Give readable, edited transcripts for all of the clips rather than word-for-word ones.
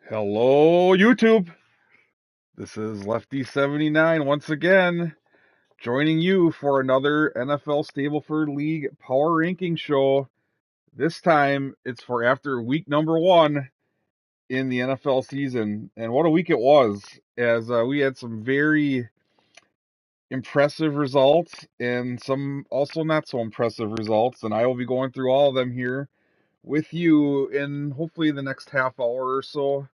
Hello, YouTube. This is Lefty79 once again, joining you for another NFL Stableford League Power Ranking show. This time, it's for after week number 1 in the NFL season. And what a week it was, as we had some very impressive results and some also not so impressive results. And I will be going through all of them here with you in hopefully the next half hour or so.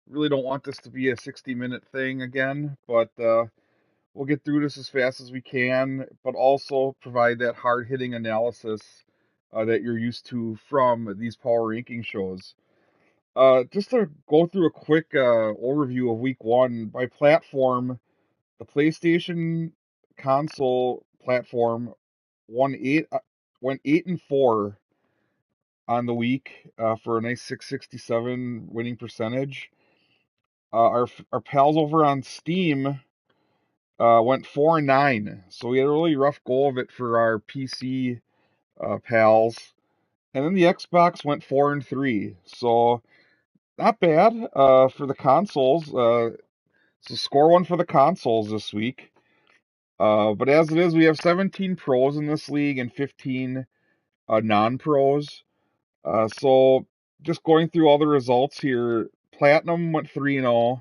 Really don't want this to be a 60-minute thing again, but we'll get through this as fast as we can, but also provide that hard-hitting analysis that you're used to from these power ranking shows. Just to go through a quick overview of week 1 by platform, the PlayStation console platform won went 8-4 on the week for a nice 667 winning percentage. Our pals over on Steam went 4-9, so we had a really rough go of it for our PC pals. And then the Xbox went 4-3, so not bad for the consoles. So score one for the consoles this week. But as it is, we have 17 pros in this league and 15 non-pros. So just going through all the results here, Platinum went 3-0,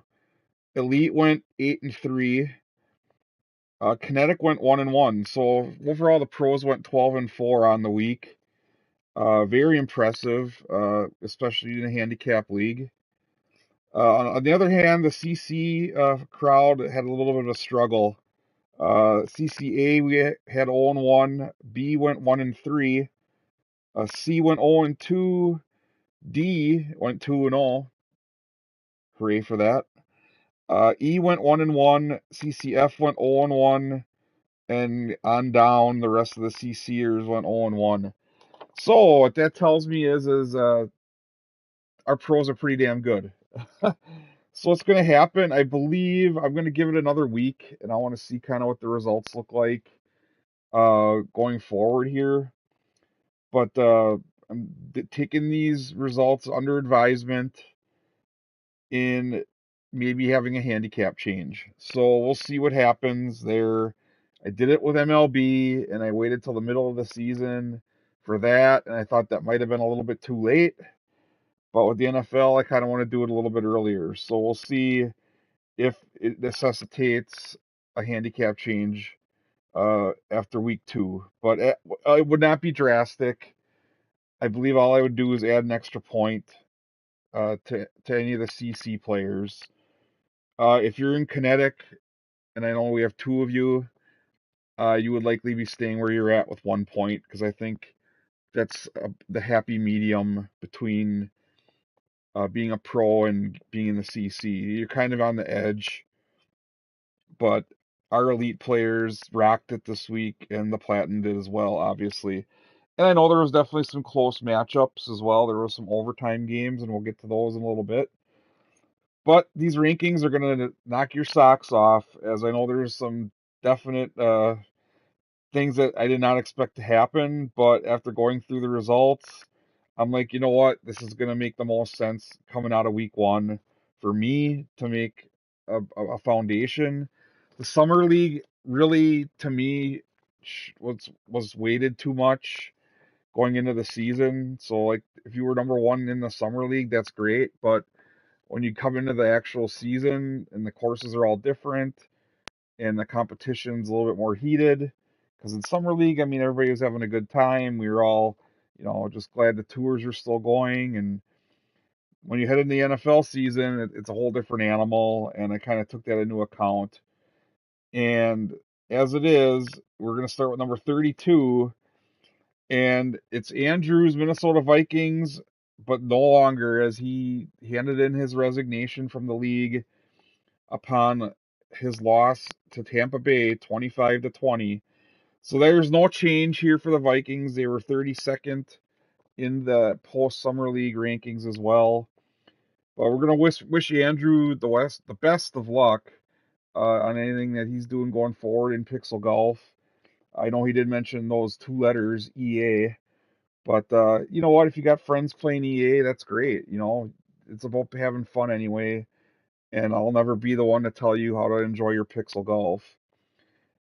Elite went 8-3, Kinetic went 1-1. So overall, the pros went 12-4 on the week. Very impressive, especially in a handicap league. On the other hand, the CC crowd had a little bit of a struggle. CCA we had 0-1, B went 1-3, C went 0-2, D went 2-0. Hooray for that. E went 1-1, CCF went 0-1, and on down the rest of the CCers went 0-1. So what that tells me is our pros are pretty damn good. So what's going to happen? I believe I'm going to give it another week, and I want to see kind of what the results look like going forward here. But I'm taking these results under advisement in maybe having a handicap change. So we'll see what happens there. I did it with MLB and I waited till the middle of the season for that, and I thought that might have been a little bit too late. But with the NFL, I kind of want to do it a little bit earlier. So we'll see if it necessitates a handicap change after week 2. But it would not be drastic. I believe all I would do is add an extra point to any of the CC players. If you're in Kinetic, and I know we have 2 of you, you would likely be staying where you're at with 1 point, because I think that's the happy medium between being a pro and being in the CC. You're kind of on the edge, but our elite players rocked it this week, and the Platinum did as well, obviously. And I know there was definitely some close matchups as well. There were some overtime games, and we'll get to those in a little bit. But these rankings are going to knock your socks off, as I know there's some definite things that I did not expect to happen. But after going through the results, I'm like, you know what? This is going to make the most sense coming out of week 1 for me to make a foundation. The summer league really, to me, was weighted too much going into the season. So, like, if you were number 1 in the summer league, that's great. But when you come into the actual season and the courses are all different and the competition's a little bit more heated, because in summer league, I mean, everybody was having a good time. We were all, just glad the tours are still going. And when you head into the NFL season, it's a whole different animal. And I kind of took that into account. And as it is, we're going to start with number 32. And it's Andrew's Minnesota Vikings, but no longer, as he handed in his resignation from the league upon his loss to Tampa Bay 25-20. So there's no change here for the Vikings. They were 32nd in the post summer league rankings as well. But we're gonna wish Andrew the best of luck on anything that he's doing going forward in Pixel Golf. I know he did mention those 2 letters EA, but you know what? If you got friends playing EA, that's great. it's about having fun anyway, and I'll never be the one to tell you how to enjoy your pixel golf.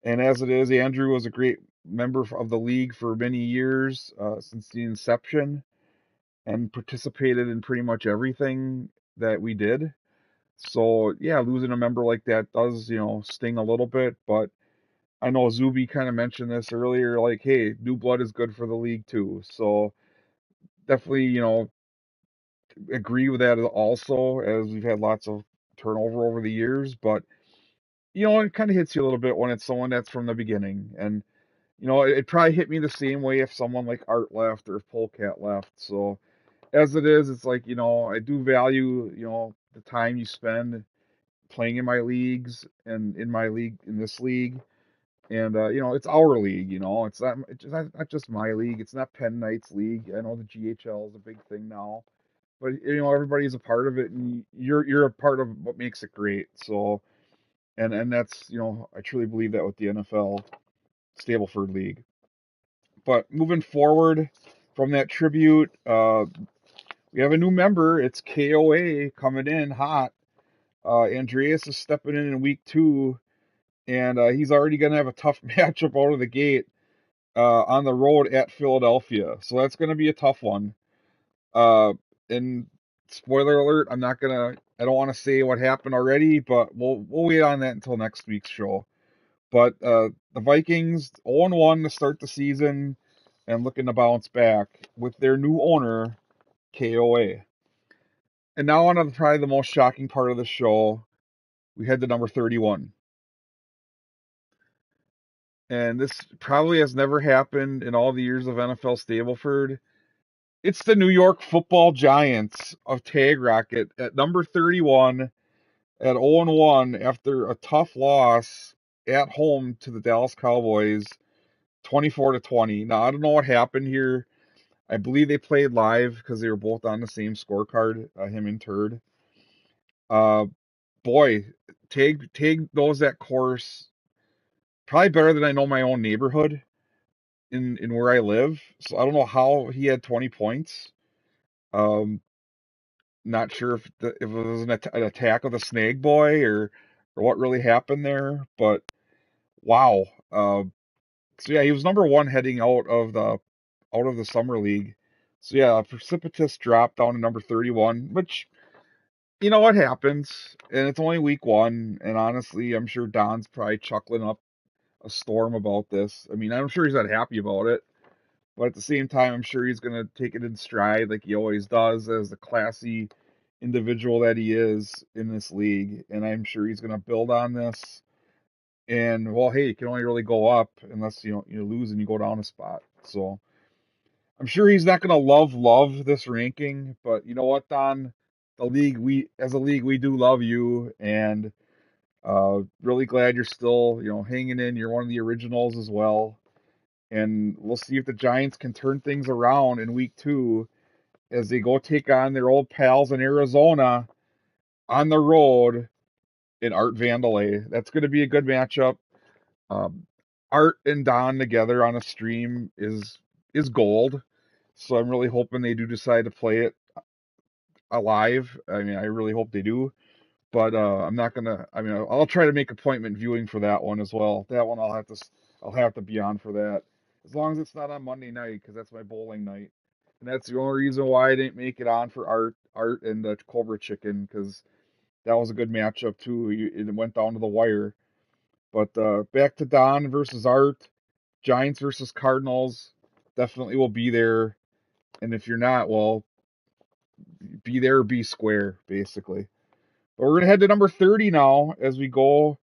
And as it is, Andrew was a great member of the league for many years, since the inception, and participated in pretty much everything that we did. So yeah, losing a member like that does, sting a little bit, but I know Zuby kind of mentioned this earlier, like, hey, new blood is good for the league too. So definitely, agree with that also, as we've had lots of turnover over the years, but it kind of hits you a little bit when it's someone that's from the beginning. And it probably hit me the same way if someone like Art left or if Polecat left. So as it is, it's like, I do value, the time you spend playing in my leagues and in my league, in this league. And, it's our league, it's not just my league. It's not Penn Knight's league. I know the GHL is a big thing now, but, everybody's a part of it, and you're a part of what makes it great. So, and that's, I truly believe that with the NFL Stableford League. But moving forward from that tribute, we have a new member. It's KOA coming in hot. Andreas is stepping in week 2, and he's already going to have a tough matchup out of the gate on the road at Philadelphia. So that's going to be a tough one. And spoiler alert, I don't want to say what happened already, but we'll wait on that until next week's show. But the Vikings 0-1 to start the season and looking to bounce back with their new owner, KOA. And now on to probably the most shocking part of the show. We head to number 31. And this probably has never happened in all the years of NFL Stableford. It's the New York Football Giants of Tag Rocket at number 31 at 0-1 after a tough loss at home to the Dallas Cowboys, 24-20. Now, I don't know what happened here. I believe they played live because they were both on the same scorecard, him and Turd. Uh, Boy, Tag knows that course probably better than I know my own neighborhood in where I live. So I don't know how he had 20 points. Um, Not sure if it was an attack of the Snag Boy or what really happened there, but wow. So yeah, he was number 1 heading out of the summer league. So yeah, a precipitous drop down to number 31, which what happens, and it's only week 1. And honestly, I'm sure Don's probably chuckling up a storm about this. I mean, I'm sure he's not happy about it, but at the same time, I'm sure he's gonna take it in stride like he always does as the classy individual that he is in this league. And I'm sure he's gonna build on this. And well, hey, you can only really go up unless you lose and you go down a spot. So I'm sure he's not gonna love this ranking, but you know what, Don? As a league, we do love you, and really glad you're still, hanging in. You're one of the originals as well. And we'll see if the Giants can turn things around in week 2 as they go take on their old pals in Arizona on the road in Art Vandalay. That's going to be a good matchup. Um, Art and Don together on a stream is gold. So I'm really hoping they do decide to play it alive. I mean, I really hope they do. But I'm not gonna. I mean, I'll try to make appointment viewing for that one as well. That one I'll have to be on for that, as long as it's not on Monday night, because that's my bowling night, and that's the only reason why I didn't make it on for Art and the Cobra Chicken, because that was a good matchup too. It went down to the wire. But back to Don versus Art, Giants versus Cardinals. Definitely will be there, and if you're not, well, be there or be square, basically. But we're gonna head to number 30 now as we go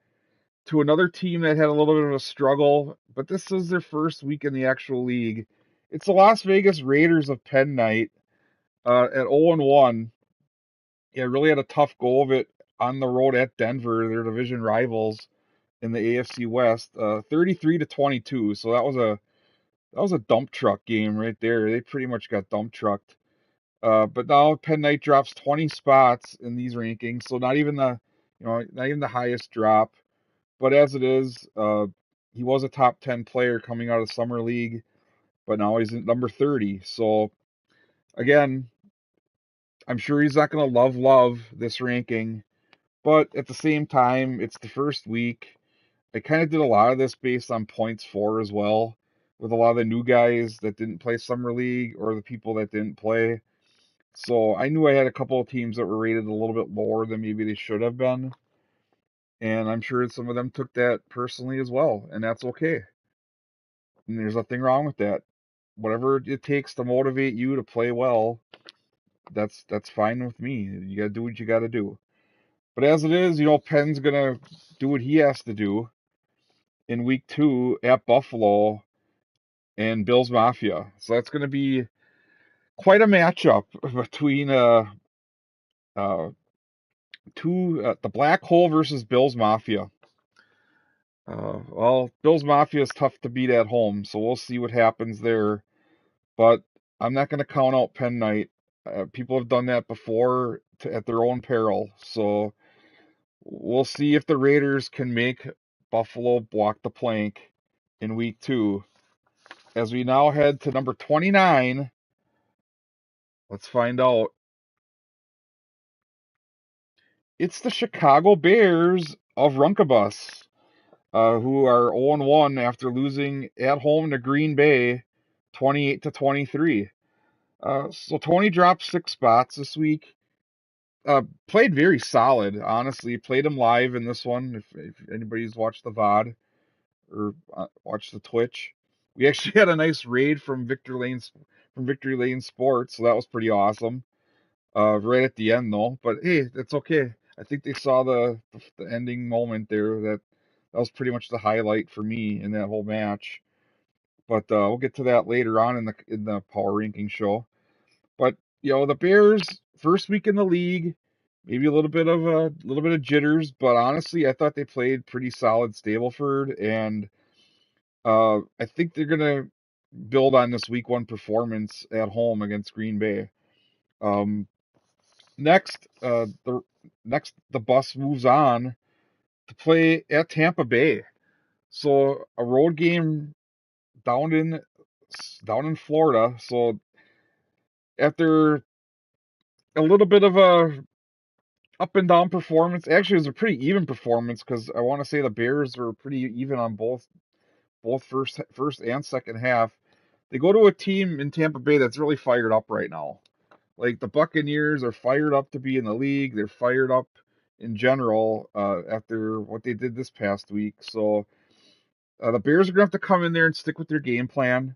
to another team that had a little bit of a struggle, but this is their first week in the actual league. It's the Las Vegas Raiders of Penn Knight at 0-1. Yeah, really had a tough go of it on the road at Denver, their division rivals in the AFC West, 33-22. So that was a dump truck game right there. They pretty much got dump trucked. But now Penn Knight drops 20 spots in these rankings, so not even the highest drop. But as it is, he was a top 10 player coming out of summer league, but now he's at number 30. So again, I'm sure he's not going to love this ranking, but at the same time, it's the first week. I kind of did a lot of this based on points for as well, with a lot of the new guys that didn't play Summer League or the people that didn't play. So I knew I had a couple of teams that were rated a little bit lower than maybe they should have been. And I'm sure some of them took that personally as well, and that's okay. And there's nothing wrong with that. Whatever it takes to motivate you to play well, that's fine with me. You gotta do what you gotta do. But as it is, Penn's gonna do what he has to do in week 2 at Buffalo and Bills Mafia. So that's gonna be quite a matchup between uh the Black Hole versus Bills Mafia. Well, Bills Mafia is tough to beat at home, so we'll see what happens there. But I'm not going to count out Penn Knight. People have done that before at their own peril. So we'll see if the Raiders can make Buffalo walk the plank in week 2. As we now head to number 29, let's find out. It's the Chicago Bears of Runkabus, who are 0-1 after losing at home to Green Bay 28-23. So Tony dropped 6 spots this week. Played very solid, honestly. Played him live in this one. If anybody's watched the VOD or watched the Twitch, we actually had a nice raid from Victory Lane Sports, so that was pretty awesome. Right at the end though, but hey, that's okay. I think they saw the ending moment there. That was pretty much the highlight for me in that whole match. But we'll get to that later on in the power ranking show. But the Bears first week in the league, maybe a little bit of jitters, but honestly, I thought they played pretty solid Stableford, and I think they're gonna build on this week 1 performance at home against Green Bay. Um, next, the bus moves on to play at Tampa Bay, so a road game down in Florida. So after a little bit of a up and down performance. Actually, it was a pretty even performance because I want to say the Bears were pretty even on both first and second half. They go to a team in Tampa Bay that's really fired up right now. Like the Buccaneers are fired up to be in the league. They're fired up in general after what they did this past week. So the Bears are gonna have to come in there and stick with their game plan.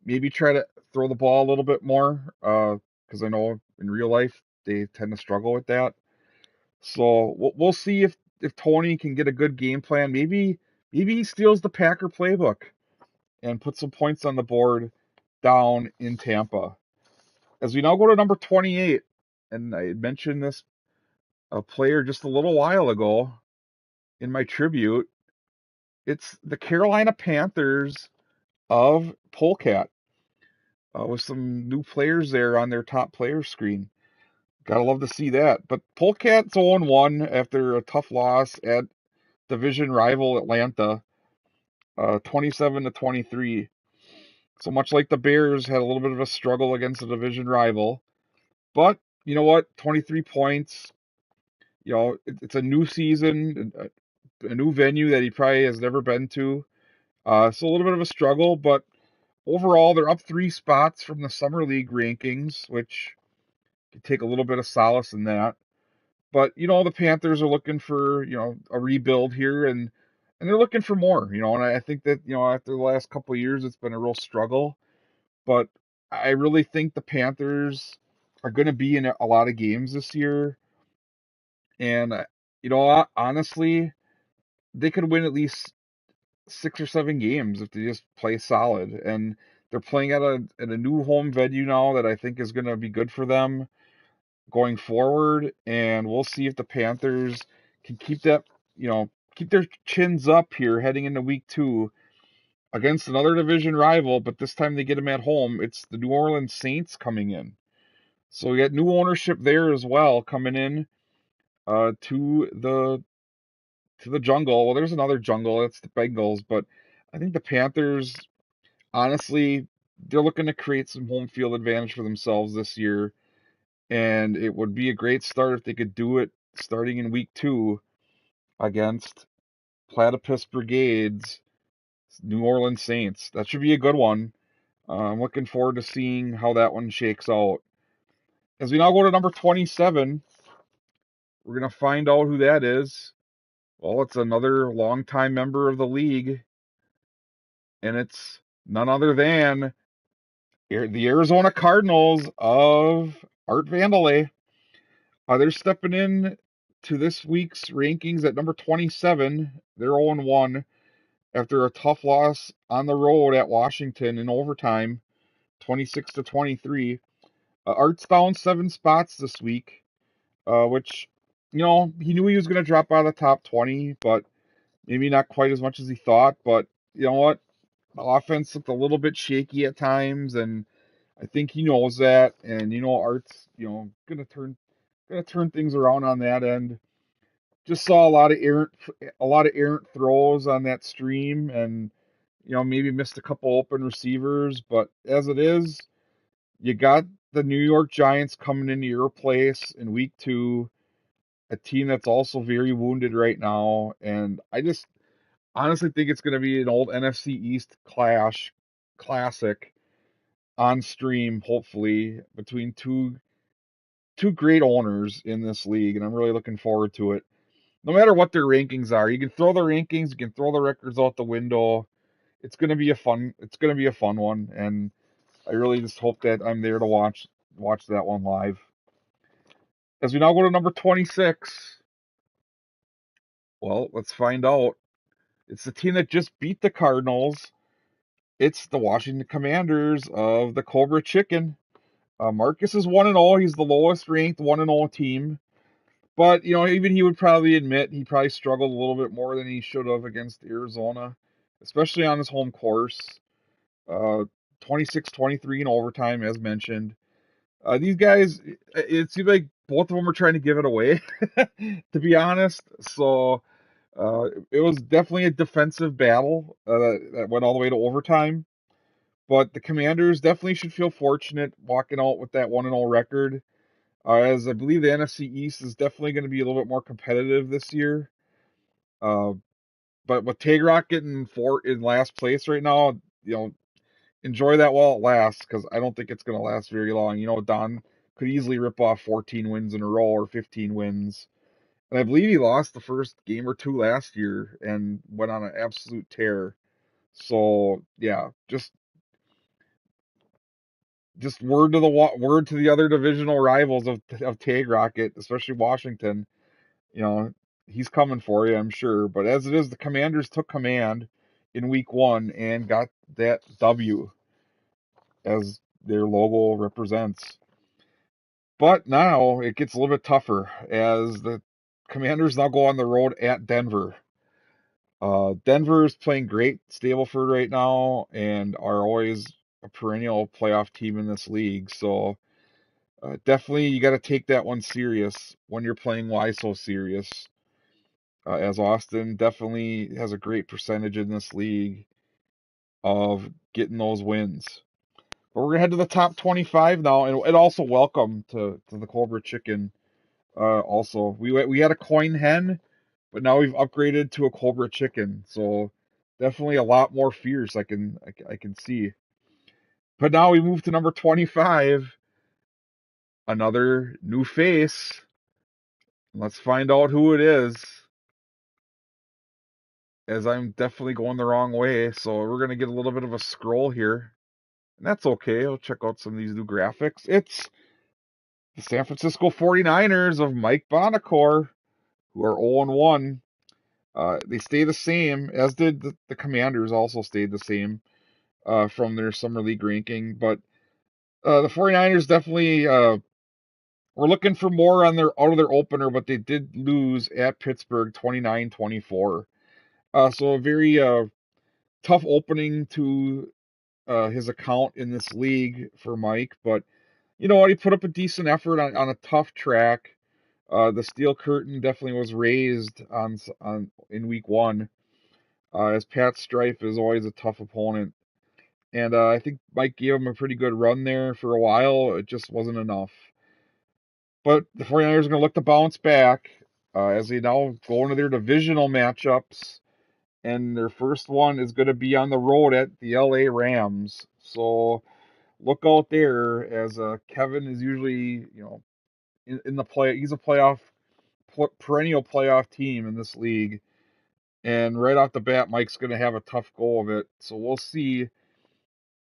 Maybe try to throw the ball a little bit more because I know in real life they tend to struggle with that. So we'll see if Tony can get a good game plan. Maybe he steals the Packer playbook and puts some points on the board down in Tampa. As we now go to number 28, and I had mentioned this a player just a little while ago in my tribute. It's the Carolina Panthers of Polecat with some new players there on their top player screen. Gotta love to see that. But Polecat's 0-1 after a tough loss at division rival Atlanta, 27-23. So much like the Bears had a little bit of a struggle against the division rival, but you know what? 23 points. It's a new season, a new venue that he probably has never been to. So a little bit of a struggle, but overall they're up 3 spots from the summer league rankings, which can take a little bit of solace in that. But the Panthers are looking for a rebuild here, and they're looking for more. And I think that after the last couple of years, it's been a real struggle. But I really think the Panthers are going to be in a lot of games this year, and honestly, they could win at least 6 or 7 games if they just play solid. And they're playing at a new home venue now that I think is going to be good for them going forward, and we'll see if the Panthers can keep their chins up here heading into week 2 against another division rival, but this time they get them at home. It's the New Orleans Saints coming in. So we got new ownership there as well coming in to the jungle. Well, there's another jungle, it's the Bengals, but I think the Panthers, honestly, they're looking to create some home field advantage for themselves this year. and it would be a great start if they could do it starting in week 2 against Platypus Brigade's New Orleans Saints. That should be a good one. I'm looking forward to seeing how that one shakes out. As we now go to number 27, we're going to find out who that is. Well, it's another longtime member of the league, and it's none other than the Arizona Cardinals of Art Vandelay. They're stepping in to this week's rankings at number 27. They're 0-1 after a tough loss on the road at Washington in overtime, 26-23. Art's down 7 spots this week, which, he knew he was going to drop out of the top 20, but maybe not quite as much as he thought. But you know what? The offense looked a little bit shaky at times, and I think he knows that. And Art's gonna turn things around on that end. Just saw a lot of errant throws on that stream, and maybe missed a couple open receivers. But as it is, you got the New York Giants coming into your place in week 2, a team that's also very wounded right now, and I just honestly think it's going to be an old NFC East classic on stream, hopefully, between two great owners in this league, and I'm really looking forward to it. No matter what their rankings are, you can throw the rankings, you can throw the records out the window. It's going to be a fun one, and I really just hope that I'm there to watch that one live. As we now go to number 26, well, let's find out. It's the team that just beat the Cardinals. It's the Washington Commanders of the Cobra Chicken. Marcus is 1-0. He's the lowest ranked 1-0 team. But, even he would probably admit he probably struggled a little bit more than he should have against Arizona, especially on his home course. 26-23 in overtime, as mentioned. These guys, it seems like both of them are trying to give it away, to be honest. So it was definitely a defensive battle that went all the way to overtime. But the Commanders definitely should feel fortunate walking out with that 1-0 record, as I believe the NFC East is definitely going to be a little bit more competitive this year. But with Tagrock getting in last place right now, enjoy that while it lasts, because I don't think it's going to last very long. Don could easily rip off 14 wins in a row or 15 wins. And I believe he lost the first game or two last year and went on an absolute tear. So, yeah, just word to the other divisional rivals of Tag Rocket, especially Washington. You know, he's coming for you, I'm sure. But as it is, the Commanders took command in week 1 and got that W, as their logo represents. But now it gets a little bit tougher, as the Commanders now go on the road at Denver. Denver is playing great Stableford right now and are always a perennial playoff team in this league. So definitely you got to take that one serious when you're playing Why So Serious, as Austin definitely has a great percentage in this league of getting those wins. But we're going to head to the top 25 now, and also welcome to the Cobra Chicken. Also, we had a coin hen, but now we've upgraded to a Cobra Chicken, so definitely a lot more fierce. I can see. But now we move to number 25, another new face. Let's find out who it is, as I'm definitely going the wrong way. So we're gonna get a little bit of a scroll here, and that's okay. I'll check out some of these new graphics. It's the San Francisco 49ers of Mike Bonacore, who are 0-1. They stay the same, as did the Commanders, also stayed the same from their summer league ranking. But the 49ers definitely were looking for more out of their opener, but they did lose at Pittsburgh 29-24. So a very tough opening to his account in this league for Mike. But you know what? He put up a decent effort on a tough track. The steel curtain definitely was raised on in week 1. As Pat Strife is always a tough opponent. And I think Mike gave him a pretty good run there for a while. It just wasn't enough. But the 49ers are going to look to bounce back as they now go into their divisional matchups. And their first one is going to be on the road at the LA Rams. So look out there as Kevin is usually, in the play. He's a perennial playoff team in this league. And right off the bat, Mike's going to have a tough go of it. So we'll see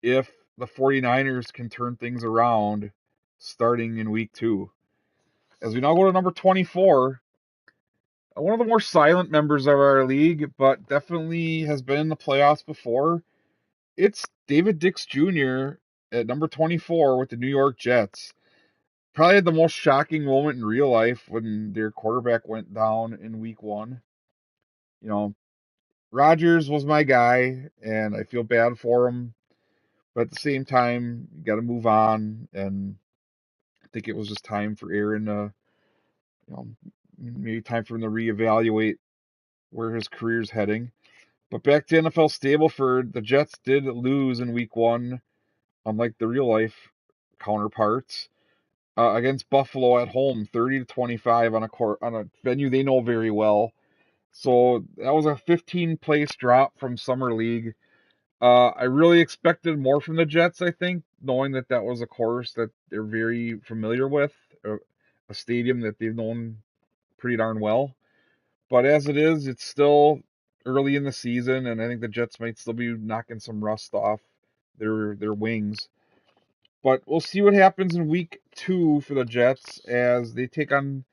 if the 49ers can turn things around starting in week 2. As we now go to number 24, one of the more silent members of our league, but definitely has been in the playoffs before. It's David Dix Jr. at number 24 with the New York Jets. Probably had the most shocking moment in real life when their quarterback went down in week 1. You know, Rodgers was my guy, and I feel bad for him. But at the same time, you got to move on, and I think it was just time for Aaron to, maybe time for him to reevaluate where his career's heading. But back to NFL Stableford, the Jets did lose in week 1, unlike the real life counterparts, against Buffalo at home, 30-25 on a venue they know very well. So that was a 15 place drop from Summer League. I really expected more from the Jets, I think, knowing that that was a course that they're very familiar with, a stadium that they've known pretty darn well. But as it is, it's still early in the season, and I think the Jets might still be knocking some rust off their wings. But we'll see what happens in week 2 for the Jets as they take on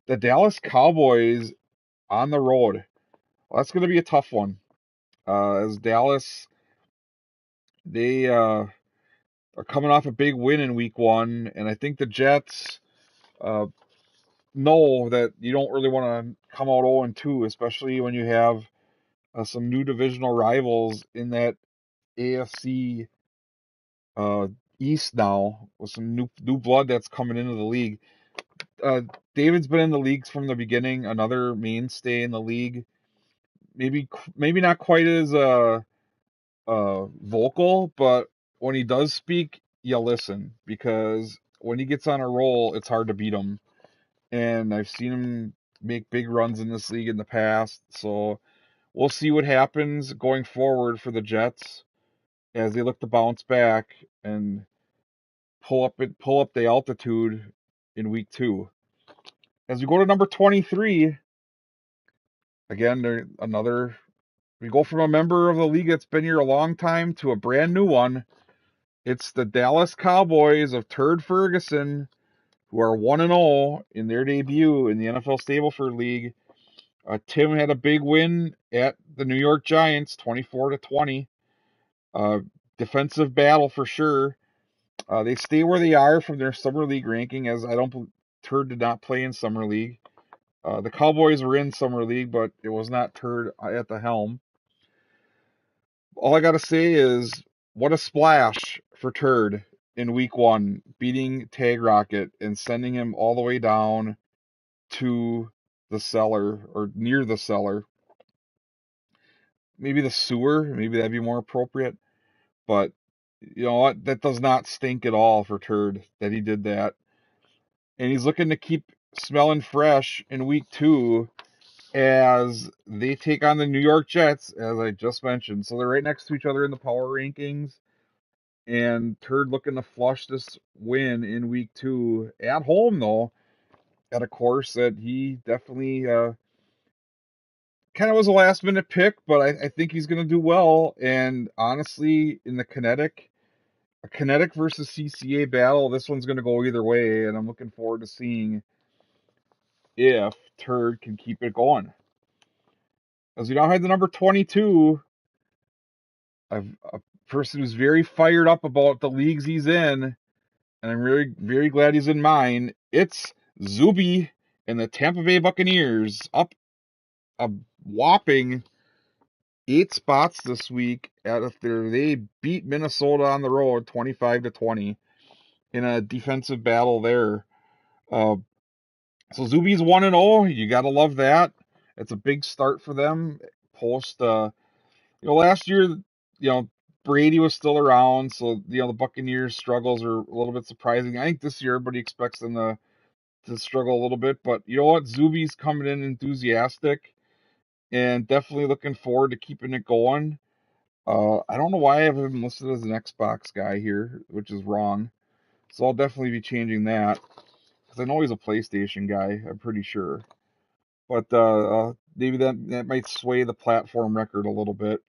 the Dallas Cowboys on the road. Well, that's going to be a tough one. As Dallas, they are coming off a big win in week 1, and I think the Jets uh, know that you don't really want to come out 0-2, especially when you have some new divisional rivals in that AFC uh, East now with some new blood that's coming into the league. Uh, David's been in the leagues from the beginning, another mainstay in the league. Maybe not quite as vocal, but when he does speak, you listen because when he gets on a roll, it's hard to beat him. And I've seen him make big runs in this league in the past, so we'll see what happens going forward for the Jets as they look to bounce back and pull up the altitude in week 2. As we go to number 23, again, we go from a member of the league that's been here a long time to a brand new one. It's the Dallas Cowboys of Turd Ferguson, who are 1-0 in their debut in the NFL Stableford League. Tim had a big win at the New York Giants, 24-20. Defensive battle for sure. They stay where they are from their summer league ranking, as Turd did not play in summer league. The Cowboys were in summer league, but it was not Turd at the helm. All I gotta say is, what a splash for Turd in week 1, beating Tag Rocket and sending him all the way down to the cellar or near the cellar. Maybe the sewer, maybe that'd be more appropriate. But you know what? That does not stink at all for Turd that he did that. And he's looking to keep smelling fresh in week 2 as they take on the New York Jets, as I just mentioned. So they're right next to each other in the power rankings. And Turd looking to flush this win in week 2 at home, though, at a course that he definitely kind of was a last minute pick, but I think he's going to do well. And honestly, in the a kinetic versus CCA battle, this one's going to go either way. And I'm looking forward to seeing if Turd can keep it going. As we now have the number 22, a person who's very fired up about the leagues he's in, and I'm very, very glad he's in mine. It's Zuby and the Tampa Bay Buccaneers up a whopping 8 spots this week after they beat Minnesota on the road 25-20 in a defensive battle there. So Zuby's 1-0. You gotta love that. It's a big start for them post last year, Brady was still around, so the Buccaneers' struggles are a little bit surprising. I think this year everybody expects them to to struggle a little bit. But you know what? Zuby's coming in enthusiastic and definitely looking forward to keeping it going. I don't know why I have him listed as an Xbox guy here, which is wrong. So I'll definitely be changing that because I know he's a PlayStation guy. I'm pretty sure. But maybe that might sway the platform record a little bit.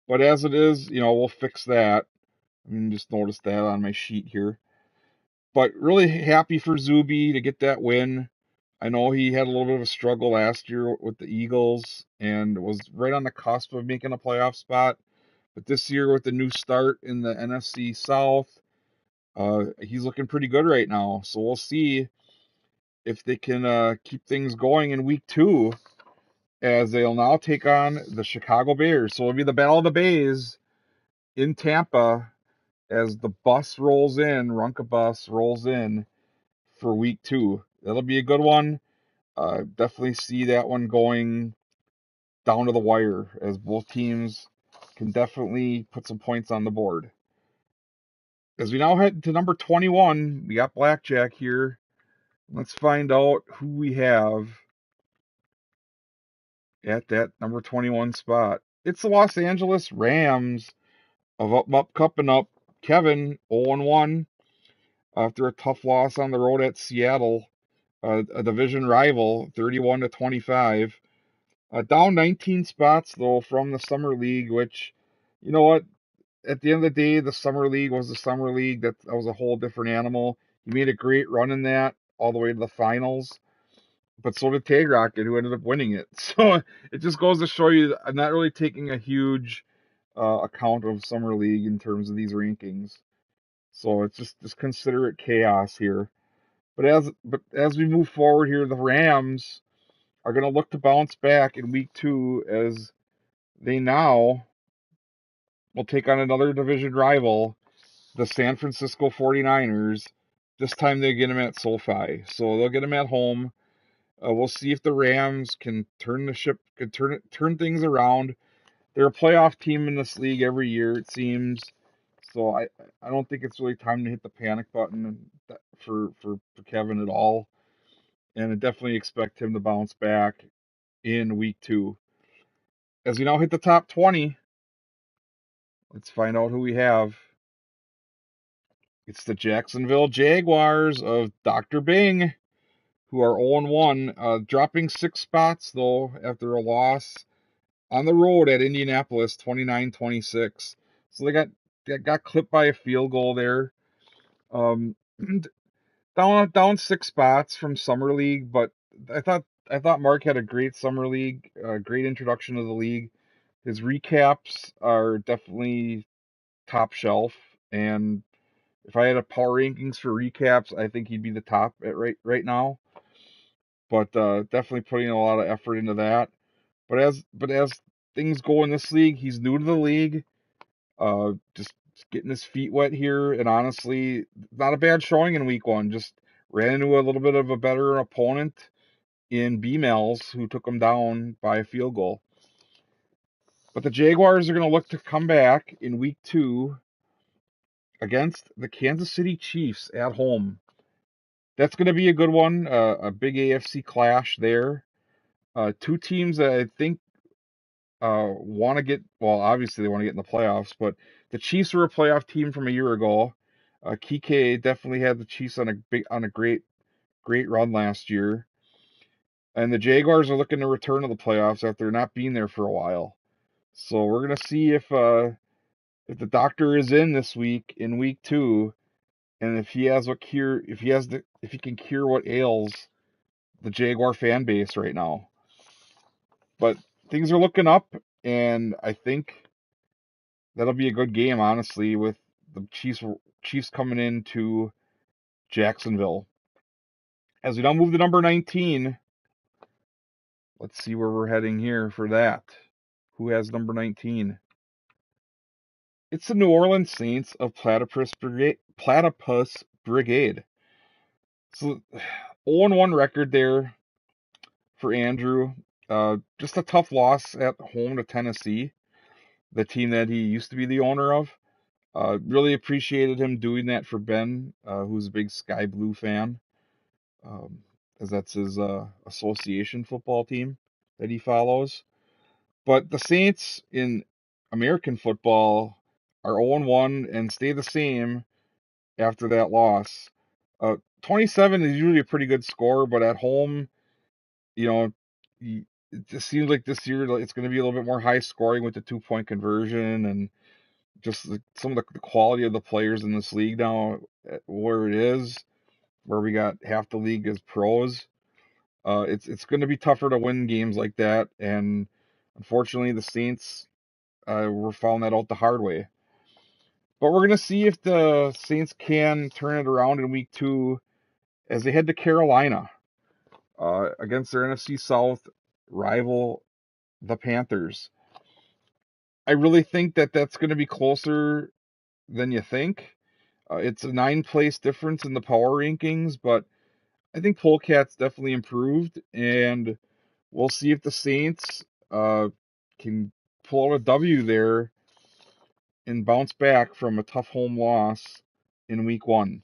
But as it is, we'll fix that. I mean, just noticed that on my sheet here. But really happy for Zuby to get that win. I know he had a little bit of a struggle last year with the Eagles and was right on the cusp of making a playoff spot. But this year, with the new start in the NFC South, he's looking pretty good right now. So we'll see if they can keep things going in week 2, as they'll now take on the Chicago Bears. So it'll be the Battle of the Bays in Tampa as the bus rolls in, Runka bus rolls in for week 2. That'll be a good one. Definitely see that one going down to the wire, as both teams can definitely put some points on the board. As we now head to number 21, we got Blackjack here. Let's find out who we have at that number 21 spot. It's the Los Angeles Rams of up, cup and up. Kevin, 0-1 after a tough loss on the road at Seattle, a division rival, 31-25. Down 19 spots, though, from the Summer League, which, you know what? At the end of the day, the Summer League was the Summer League. That was a whole different animal. He made a great run in that all the way to the finals. But so did Tag Rocket, who ended up winning it. So it just goes to show you that I'm not really taking a huge account of Summer League in terms of these rankings. So it's just consider it chaos here. But as we move forward here, the Rams are going to look to bounce back in week 2, as they now will take on another division rival, the San Francisco 49ers. This time they get them at SoFi. So they'll get them at home. We'll see if the Rams can turn the ship, can turn things around. They're a playoff team in this league every year, it seems. So I don't think it's really time to hit the panic button for Kevin at all. And I definitely expect him to bounce back in week 2. As we now hit the top 20, let's find out who we have. It's the Jacksonville Jaguars of Dr. Bing, who are 0-1, dropping 6 spots, though, after a loss on the road at Indianapolis, 29-26. So they got clipped by a field goal there. Down 6 spots from Summer League, but I thought Mark had a great Summer League, great introduction to the league. His recaps are definitely top shelf, and if I had a power rankings for recaps, I think he'd be the top at right now. But definitely putting a lot of effort into that. But as things go in this league, he's new to the league. Just getting his feet wet here, and honestly, not a bad showing in week 1. Just ran into a little bit of a better opponent in B-Mel's, who took him down by a field goal. But the Jaguars are going to look to come back in week 2 against the Kansas City Chiefs at home. That's going to be a good one, a big AFC clash there. 2 teams that I think want to get, well, obviously they want to get in the playoffs, but the Chiefs were a playoff team from a year ago. Kike definitely had the Chiefs on a great run last year, and the Jaguars are looking to return to the playoffs after not being there for a while. So we're gonna see if the doctor is in this week in week 2, and if he can cure what ails the Jaguar fan base right now. But things are looking up, and I think that'll be a good game, honestly, with the Chiefs coming into Jacksonville. As we now move to number 19, let's see where we're heading here for that. Who has number 19? It's the New Orleans Saints of Platypus Brigade. So 0-1 record there for Andrew. Just a tough loss at home to Tennessee, the team that he used to be the owner of. Really appreciated him doing that for Ben, who's a big Sky Blue fan. as that's his association football team that he follows. But the Saints in American football are 0-1 and stay the same after that loss. 27 is usually a pretty good score, but at home, you know, it just seems like this year it's going to be a little bit more high scoring with the 2-point conversion and just some of the quality of the players in this league now, where it is, where we got half the league as pros. It's going to be tougher to win games like that, and unfortunately, the Saints were found that out the hard way. But we're going to see if the Saints can turn it around in week 2 as they head to Carolina against their NFC South rival, the Panthers. I really think that that's going to be closer than you think. It's a 9-place difference in the power rankings, but I think Polecat's definitely improved, and we'll see if the Saints can pull out a W there and bounce back from a tough home loss in week 1.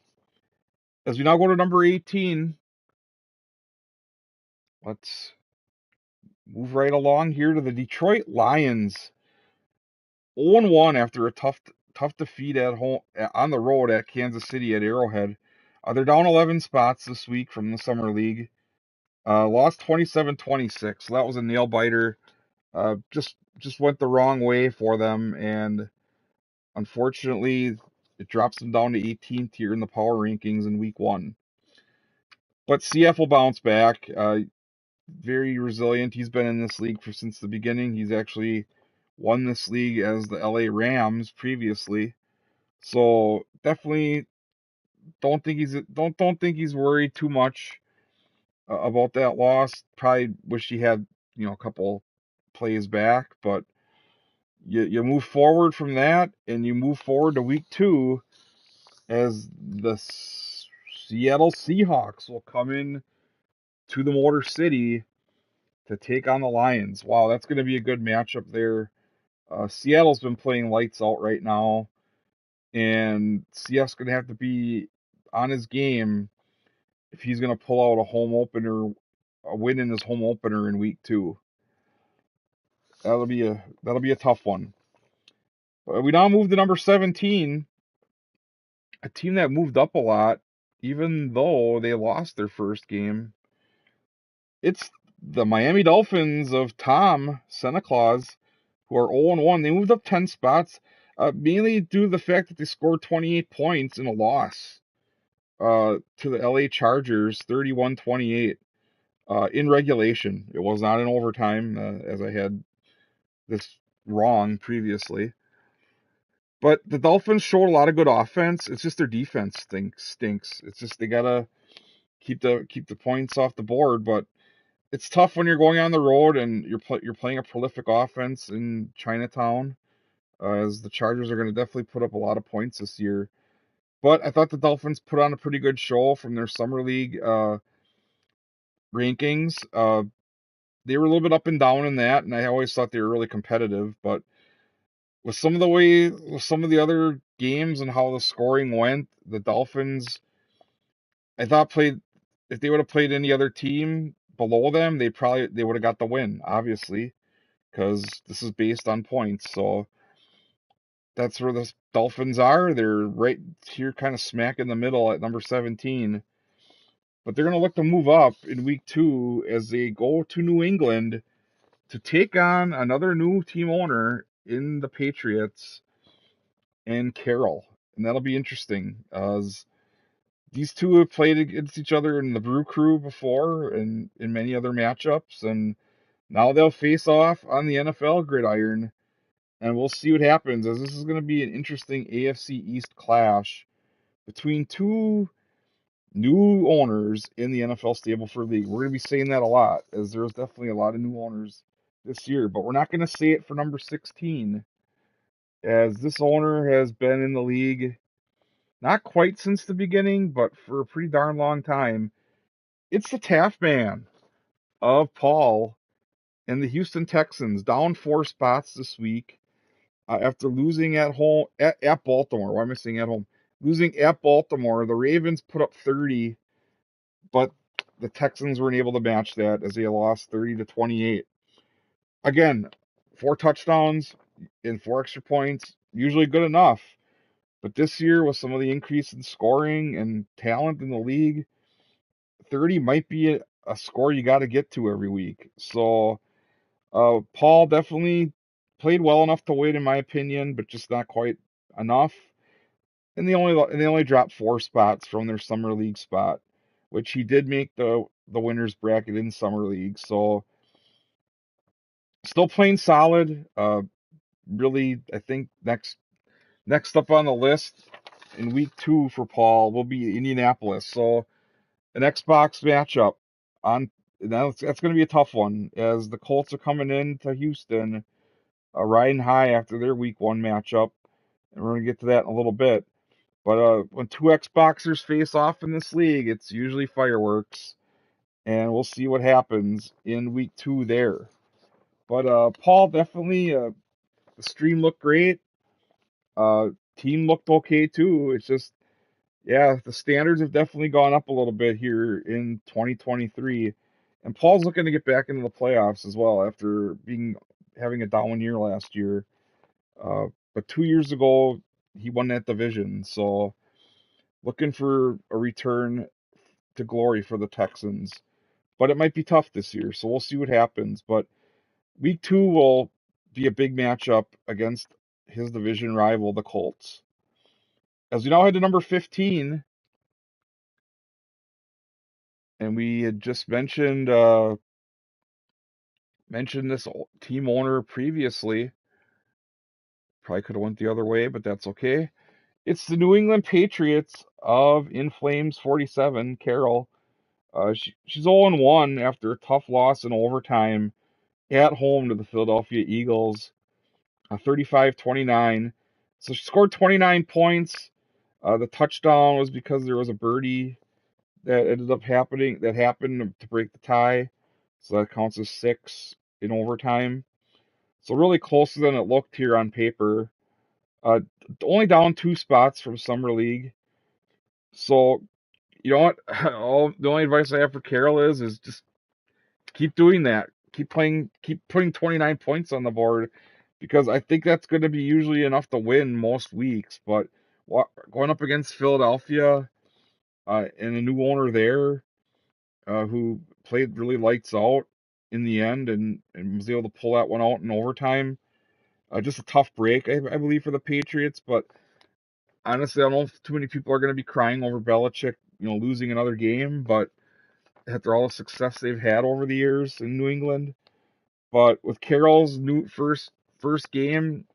As we now go to number 18, let's move right along here to the Detroit Lions. 0-1 after a tough defeat at home on the road at Kansas City at Arrowhead. They're down 11 spots this week from the Summer League. Lost 27-26. So that was a nail biter. Just went the wrong way for them, and unfortunately, it drops them down to 18th here in the power rankings in week 1. But CF will bounce back. Very resilient. He's been in this league since the beginning. He's actually won this league as the LA Rams previously. So definitely don't think he's worried too much about that loss. Probably wish he had a couple plays back, but you move forward from that, and you move forward to week 2 as the Seattle Seahawks will come in to the Motor City to take on the Lions. Wow, that's going to be a good matchup there. Seattle's been playing lights out right now, and CF's going to have to be on his game if he's going to pull out a win in his home opener in week 2. That'll be a tough one. We now move to number 17, a team that moved up a lot, even though they lost their first game. It's the Miami Dolphins of Tom Santa Claus, who are 0-1. They moved up 10 spots, mainly due to the fact that they scored 28 points in a loss to the LA Chargers, 31-28, in regulation. It was not in overtime, as I had this wrong previously. But the Dolphins showed a lot of good offense. It's just their defense stinks. It's just they gotta keep the points off the board. But it's tough when you're going on the road and you're playing a prolific offense in Chinatown, as the Chargers are going to definitely put up a lot of points this year. But I thought the Dolphins put on a pretty good show from their summer league rankings. They were a little bit up and down in that, and I always thought they were really competitive. But with some of the other games and how the scoring went, the Dolphins, I thought if they would have played any other team below them, they would have got the win, obviously, because this is based on points. So that's where the Dolphins are. They're right here, kind of smack in the middle at number 17. But they're going to look to move up in week 2 as they go to New England to take on another new team owner in the Patriots and Carroll. And that'll be interesting, as these two have played against each other in the Brew Crew before and in many other matchups. And now they'll face off on the NFL gridiron. And we'll see what happens, as this is going to be an interesting AFC East clash between two new owners in the NFL Stableford League. We're going to be saying that a lot, as there's definitely a lot of new owners this year. But we're not going to say it for number 16, as this owner has been in the league not quite since the beginning, but for a pretty darn long time. It's the Taft Man of Paul and the Houston Texans, down 4 spots this week. After losing at home at Baltimore. Why am I saying at home? Losing at Baltimore, the Ravens put up 30, but the Texans weren't able to match that as they lost 30-28. Again, 4 touchdowns and 4 extra points, usually good enough. But this year, with some of the increase in scoring and talent in the league, 30 might be a score you got to get to every week. So Paul definitely played well enough to win, in my opinion, but just not quite enough. And they only dropped 4 spots from their summer league spot, which he did make the winners bracket in summer league. So still playing solid. Really, I think next up on the list in week 2 for Paul will be Indianapolis. So an Xbox matchup on that's going to be a tough one as the Colts are coming in to Houston, riding high after their week 1 matchup, and we're going to get to that in a little bit. But when 2 Xboxers face off in this league, it's usually fireworks, and we'll see what happens in week 2 there. But Paul definitely, the stream looked great. Team looked okay too. It's just, yeah, the standards have definitely gone up a little bit here in 2023, and Paul's looking to get back into the playoffs as well after having a down year last year. But 2 years ago, he won that division, so looking for a return to glory for the Texans. But it might be tough this year, so we'll see what happens. But week 2 will be a big matchup against his division rival, the Colts. As we now head to number 15, and we had just mentioned this team owner previously. Probably could have went the other way, but that's okay. It's the New England Patriots of In Flames 47, Carol. She's 0-1 after a tough loss in overtime at home to the Philadelphia Eagles, 35-29. So she scored 29 points. The touchdown was because there was a birdie that happened to break the tie. So that counts as 6 in overtime. So really closer than it looked here on paper. Only down 2 spots from Summer League. So, you know what? The only advice I have for Carol is just keep doing that. Keep playing, keep putting 29 points on the board because I think that's going to be usually enough to win most weeks. But going up against Philadelphia and a new owner there who played really lights out in the end and was able to pull that one out in overtime. Just a tough break, I believe, for the Patriots. But honestly, I don't know if too many people are going to be crying over Belichick, losing another game. But after all the success they've had over the years in New England, but with Carroll's new first game,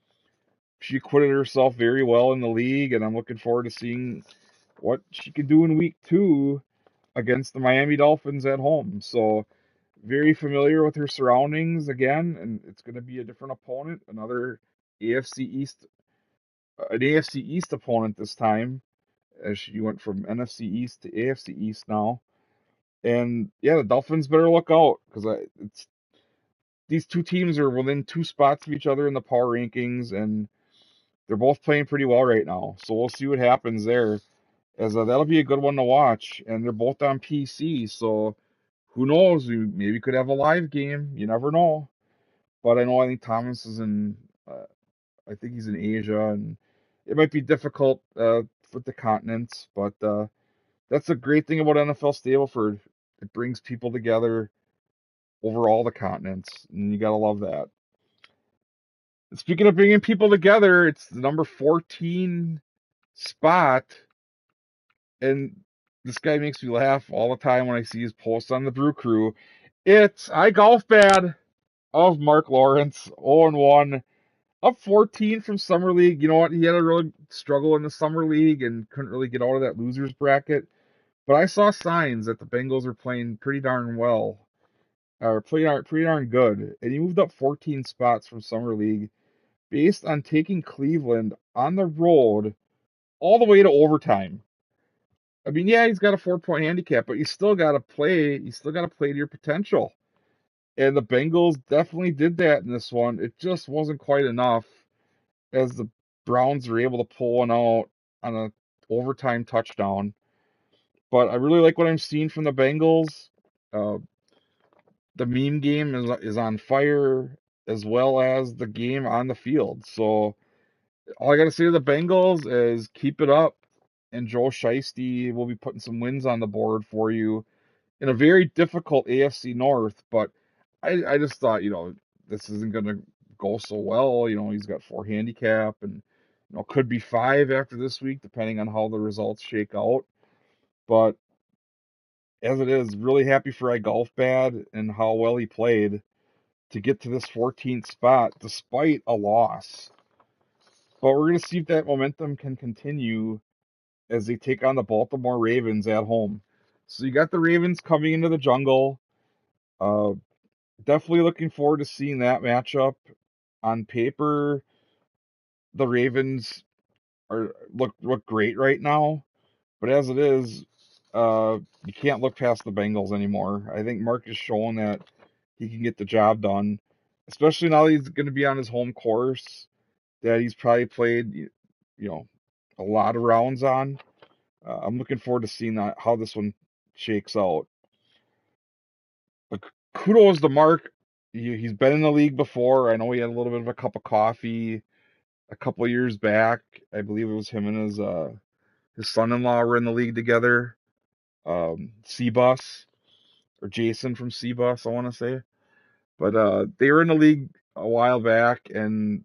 she acquitted herself very well in the league, and I'm looking forward to seeing what she can do in week 2 against the Miami Dolphins at home. So very familiar with her surroundings again, and it's going to be a different opponent, another AFC East, an AFC East opponent this time, as she went from NFC East to AFC East now. And yeah, the Dolphins better look out because it's these two teams are within 2 spots of each other in the power rankings, and they're both playing pretty well right now. So we'll see what happens there, as that'll be a good one to watch. And they're both on PC, so who knows? We maybe could have a live game. You never know. But I think Thomas is in. I think he's in Asia, and it might be difficult with the continents. But that's a great thing about NFL Stableford. It brings people together over all the continents, and you gotta love that. Speaking of bringing people together, it's the number 14 spot, and this guy makes me laugh all the time when I see his posts on the Brew Crew. It's I Golf Bad of Mark Lawrence, 0-1, up 14 from Summer League. You know what? He had a real struggle in the Summer League and couldn't really get out of that losers bracket. But I saw signs that the Bengals were playing pretty darn well, or pretty darn good, and he moved up 14 spots from Summer League based on taking Cleveland on the road all the way to overtime. I mean, yeah, he's got a 4-point handicap, but you still got to play. You still got to play to your potential. And the Bengals definitely did that in this one. It just wasn't quite enough as the Browns were able to pull one out on an overtime touchdown. But I really like what I'm seeing from the Bengals. Uh, the meme game is on fire, as well as the game on the field. So all I got to say to the Bengals is keep it up, and Joe Shiesty will be putting some wins on the board for you in a very difficult AFC North. But I just thought, this isn't going to go so well. He's got 4 handicap, and could be 5 after this week, depending on how the results shake out. But as it is, really happy for Golfbad and how well he played to get to this 14th spot despite a loss. But we're going to see if that momentum can continue as they take on the Baltimore Ravens at home. So you got the Ravens coming into the jungle. Uh, Definitely looking forward to seeing that matchup. On paper, the Ravens look great right now, but as it is, you can't look past the Bengals anymore. I think Mark is showing that he can get the job done, especially now that he's going to be on his home course that he's probably played, a lot of rounds on. I'm looking forward to seeing how this one shakes out. But kudos to Mark. He's been in the league before. I know he had a little bit of a cup of coffee a couple of years back. I believe it was him and his son-in-law were in the league together. C-Bus or Jason from C-Bus, I want to say. But they were in the league a while back, and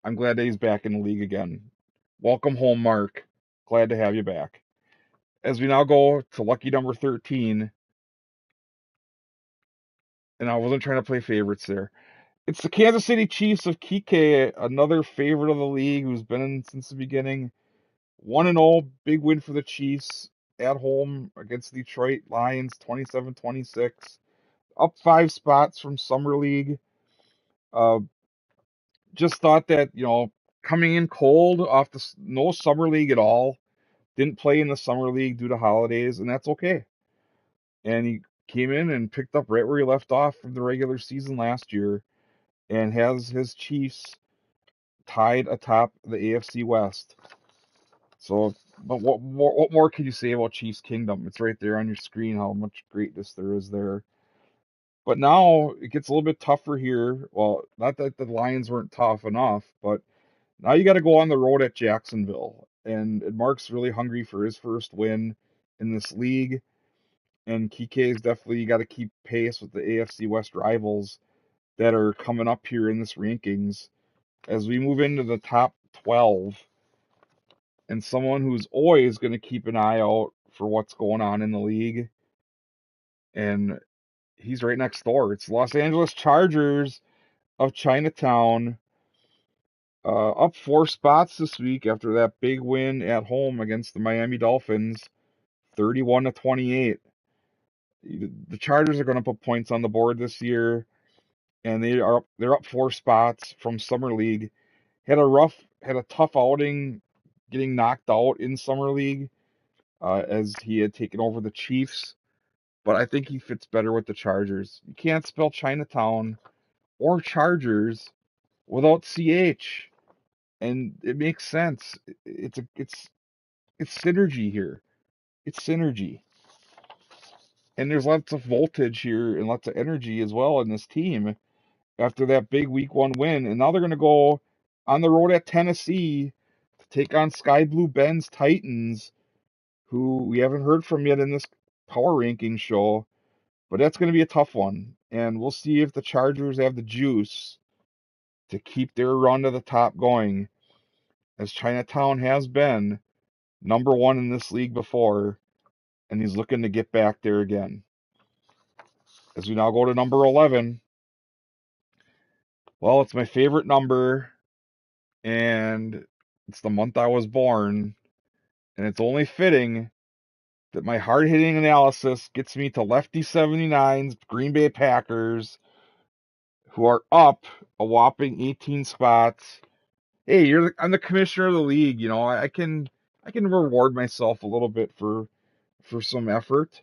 I'm glad that he's back in the league again. Welcome home, Mark. Glad to have you back. As we now go to lucky number 13, and I wasn't trying to play favorites there. It's the Kansas City Chiefs of Kike, another favorite of the league who's been in since the beginning. 1-0, big win for the Chiefs at home against the Detroit Lions, 27-26. Up 5 spots from Summer League. Uh, just thought that, coming in cold off no Summer League at all. Didn't play in the Summer League due to holidays, and that's okay. And he came in and picked up right where he left off from the regular season last year and has his Chiefs tied atop the AFC West. So, but what more can you say about Chiefs Kingdom? It's right there on your screen how much greatness there is there. But now it gets a little bit tougher here. Well, not that the Lions weren't tough enough, but now you got to go on the road at Jacksonville. And Mark's really hungry for his first win in this league. And Kike's definitely got to keep pace with the AFC West rivals that are coming up here in this rankings as we move into the top 12. And someone who's always going to keep an eye out for what's going on in the league. And he's right next door. It's Los Angeles Chargers of Chinatown, up 4 spots this week after that big win at home against the Miami Dolphins, 31-28. The Chargers are going to put points on the board this year, and they're up 4 spots from Summer League. Had a tough outing, getting knocked out in Summer League, as he had taken over the Chiefs. But I think he fits better with the Chargers. You can't spell Chinatown or Chargers without CH, and it makes sense. It's synergy here. It's synergy, and there's lots of voltage here and lots of energy as well in this team after that big Week 1 win, and now they're going to go on the road at Tennessee to take on Sky Blue Ben's Titans, who we haven't heard from yet in this power ranking show, but that's going to be a tough one, and we'll see if the Chargers have the juice to keep their run to the top going, as Chinatown has been number 1 in this league before, and he's looking to get back there again. As we now go to number 11, well, it's my favorite number, and it's the month I was born, and it's only fitting that my hard-hitting analysis gets me to Lefty 79's Green Bay Packers, who are up a whopping 18 spots. Hey, I'm the commissioner of the league. I can reward myself a little bit for some effort.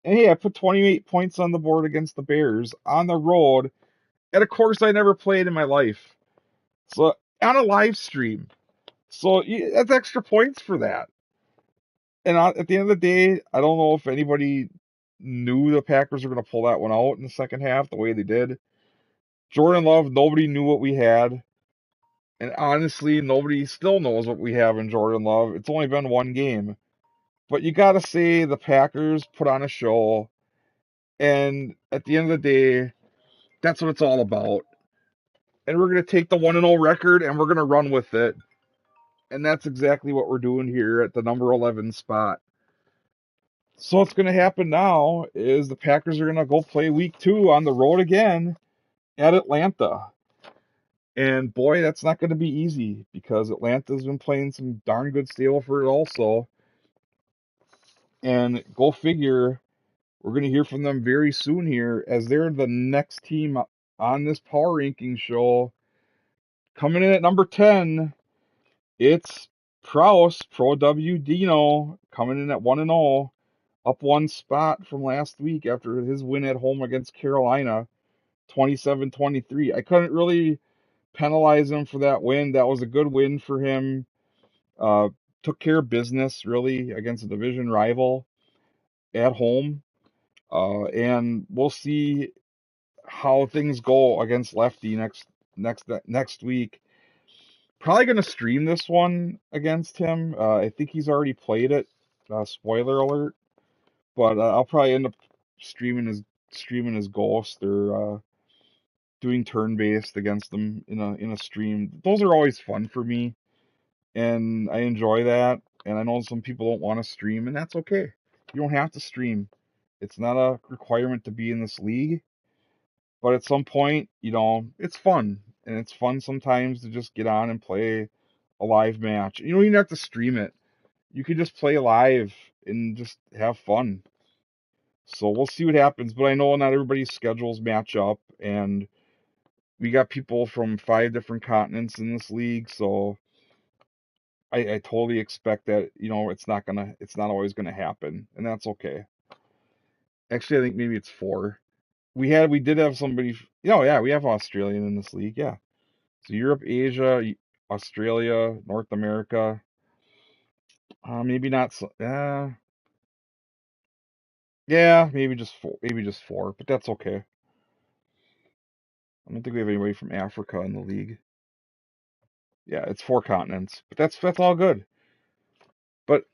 And hey, I put 28 points on the board against the Bears on the road at a course I never played in my life. So on a live stream. So that's extra points for that. And at the end of the day, I don't know if anybody knew the Packers were going to pull that one out in the second half the way they did. Jordan Love, nobody knew what we had. And honestly, nobody still knows what we have in Jordan Love. It's only been one game. But you got to say the Packers put on a show. And at the end of the day, that's what it's all about. And we're going to take the 1-0 record and we're going to run with it. And that's exactly what we're doing here at the number 11 spot. So what's going to happen now is the Packers are going to go play week 2 on the road again at Atlanta. And boy, that's not going to be easy because Atlanta's been playing some darn good Stableford also. And go figure, we're going to hear from them very soon here as they're the next team on this power ranking show. Coming in at number 10, it's Prouse, Pro W Dino, coming in at 1-0, up one spot from last week after his win at home against Carolina, 27-23. I couldn't really penalize him for that win. That was a good win for him. Took care of business, really, against a division rival at home. And we'll see how things go against Lefty next week. Probably going to stream this one against him. I think he's already played it. Spoiler alert. But I'll probably end up streaming his Ghost or doing turn based against him in a stream. Those are always fun for me, and I enjoy that. And I know some people don't want to stream, and that's okay. You don't have to stream. It's not a requirement to be in this league. But at some point, it's fun. And it's fun sometimes to just get on and play a live match. You don't even have to stream it. You can just play live and just have fun. So we'll see what happens. But I know not everybody's schedules match up. And we got people from 5 different continents in this league. So I totally expect that, it's not always gonna happen. And that's okay. Actually, I think maybe it's 4. We did have somebody. Oh yeah, we have Australian in this league. Yeah, so Europe, Asia, Australia, North America. Maybe not. Yeah, maybe just 4. Maybe just 4, but that's okay. I don't think we have anybody from Africa in the league. Yeah, it's 4 continents, but that's all good. But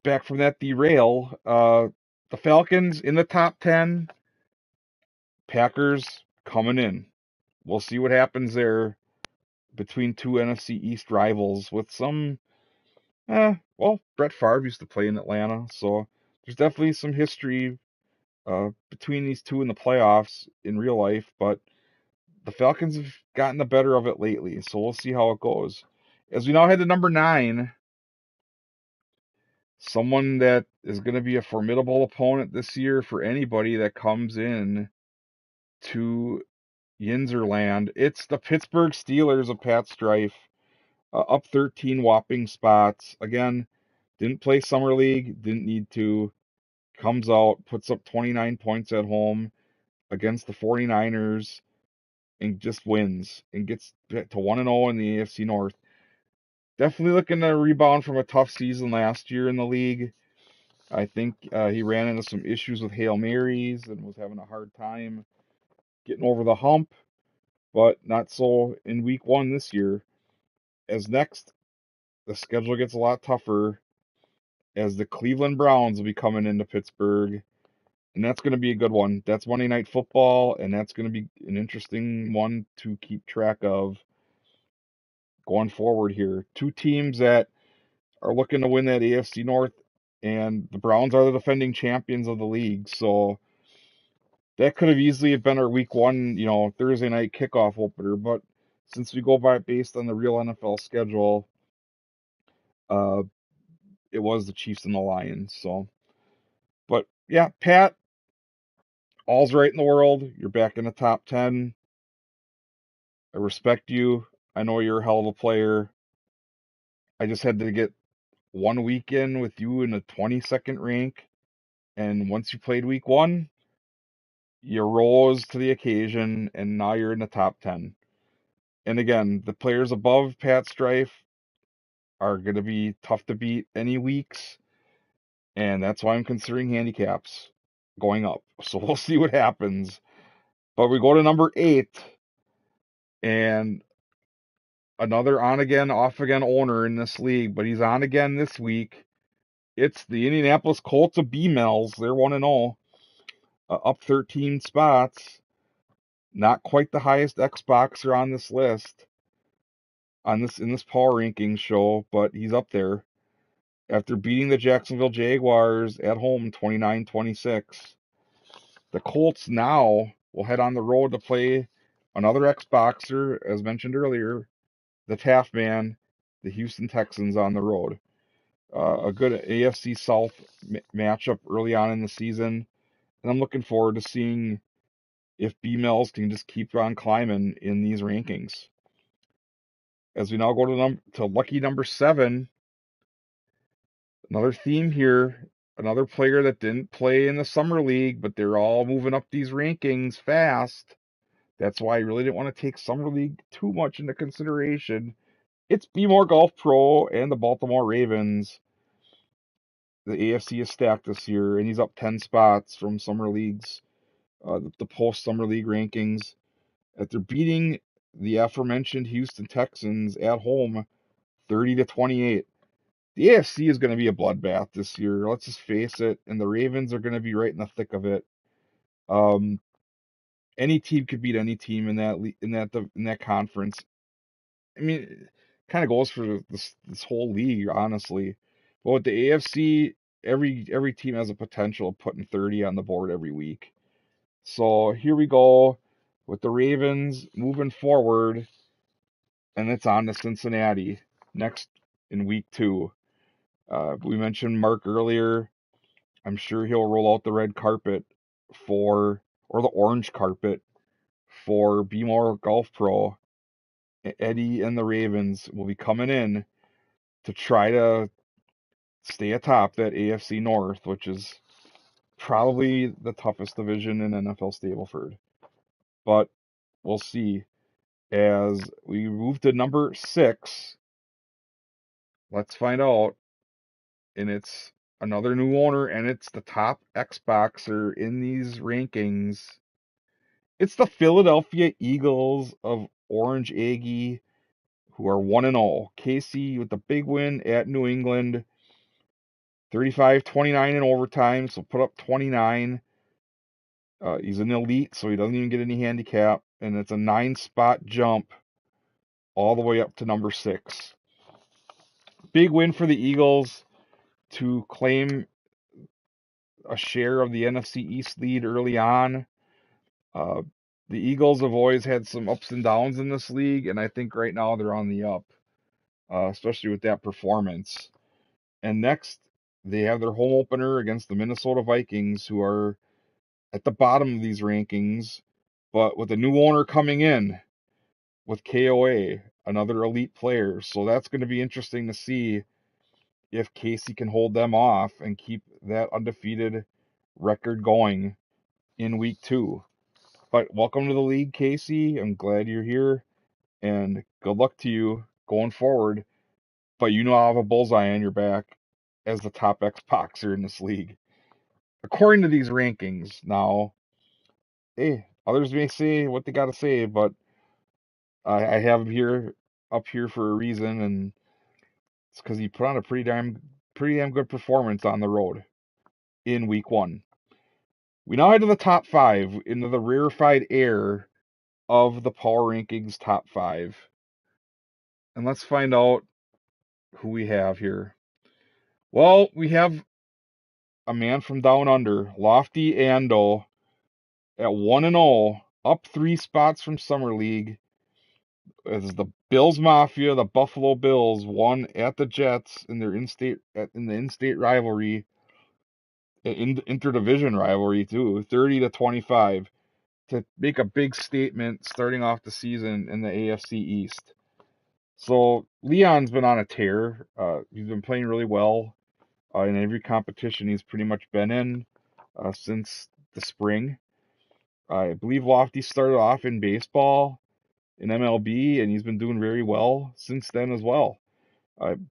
back from that derail, the Falcons in the top 10. Packers coming in. We'll see what happens there between 2 NFC East rivals with some. Well, Brett Favre used to play in Atlanta, so there's definitely some history between these two in the playoffs in real life, but the Falcons have gotten the better of it lately, so we'll see how it goes. As we now head to number 9, someone that is going to be a formidable opponent this year for anybody that comes in to Yinzerland. It's the Pittsburgh Steelers of Pat Strife, up 13 whopping spots. Again, didn't play Summer League, didn't need to. Comes out, puts up 29 points at home against the 49ers, and just wins and gets to 1-0 in the AFC North. Definitely looking to rebound from a tough season last year in the league. I think he ran into some issues with Hail Marys and was having a hard time getting over the hump, but not so in week 1 this year. As next, the schedule gets a lot tougher as the Cleveland Browns will be coming into Pittsburgh. And that's going to be a good one. That's Monday Night Football, and that's going to be an interesting one to keep track of going forward here. 2 teams that are looking to win that AFC North, and the Browns are the defending champions of the league. So that could have easily have been our week 1, Thursday night kickoff opener. But since we go by based on the real NFL schedule, uh, it was the Chiefs and the Lions. So, but yeah, Pat, all's right in the world. You're back in the top 10. I respect you. I know you're a hell of a player. I just had to get 1 weekend with you in the 22nd rank. And once you played week 1, you rose to the occasion, and now you're in the top 10. And again, the players above Pat Strife are going to be tough to beat any weeks. And that's why I'm considering handicaps. going up. So we'll see what happens. But we go to number 8, and another on again, off again owner in this league, but he's on again this week. It's the Indianapolis Colts of B-Mells. They're 1-0, up 13 spots. Not quite the highest Xboxer on this list, in this power rankings show, but he's up there after beating the Jacksonville Jaguars at home 29-26. The Colts now will head on the road to play another Xboxer, as mentioned earlier, the Taft Man, the Houston Texans on the road. A good AFC South matchup early on in the season, and I'm looking forward to seeing if B-Mells can just keep on climbing in these rankings. As we now go to lucky number 7, another theme here, another player that didn't play in the summer league, but they're all moving up these rankings fast. That's why I really didn't want to take summer league too much into consideration. It's Be More Golf Pro and the Baltimore Ravens. The AFC is stacked this year, and he's up 10 spots from summer leagues, the post-summer league rankings. After beating the aforementioned Houston Texans at home 30-28. The AFC is going to be a bloodbath this year. Let's just face it, and the Ravens are going to be right in the thick of it. Any team could beat any team in that conference. I mean, it kind of goes for this whole league, honestly. But with the AFC, every team has a potential of putting 30 on the board every week. So here we go with the Ravens moving forward, and it's on to Cincinnati next in week 2. We mentioned Mark earlier. I'm sure he'll roll out the red carpet or the orange carpet for Be More Golf Pro. Eddie and the Ravens will be coming in to try to stay atop that AFC North, which is probably the toughest division in NFL Stableford. But we'll see. As we move to number 6, let's find out. And it's another new owner, and it's the top Xboxer in these rankings. It's the Philadelphia Eagles of Orange Aggie, who are 1-0. Casey with the big win at New England, 35-29 in overtime, so put up 29. He's an elite, so he doesn't even get any handicap, and it's a 9-spot jump all the way up to number 6. Big win for the Eagles to claim a share of the NFC East lead early on. The Eagles have always had some ups and downs in this league, and I think right now they're on the up, especially with that performance. And next, they have their home opener against the Minnesota Vikings, who are at the bottom of these rankings, but with a new owner coming in with KOA, another elite player. So that's going to be interesting to see if Casey can hold them off and keep that undefeated record going in week 2. But welcome to the league, Casey. I'm glad you're here, and good luck to you going forward. But you know I have a bullseye on your back as the top Xboxer in this league. According to these rankings, now, hey, others may say what they got to say, but I have him up here for a reason, and it's because he put on a pretty damn good performance on the road in week 1. We now head to the top 5 into the rarefied air of the power rankings top 5. And let's find out who we have here. Well, we have a man from down under, Lofty Ando, at 1-0, up 3 spots from Summer League. As the Bills Mafia, the Buffalo Bills, won at the Jets in their in-state rivalry, interdivision rivalry too, 30-25, to make a big statement starting off the season in the AFC East. So Leon's been on a tear. He's been playing really well in every competition he's pretty much been in since the spring. I believe Lofty started off in baseball in MLB, and he's been doing very well since then as well.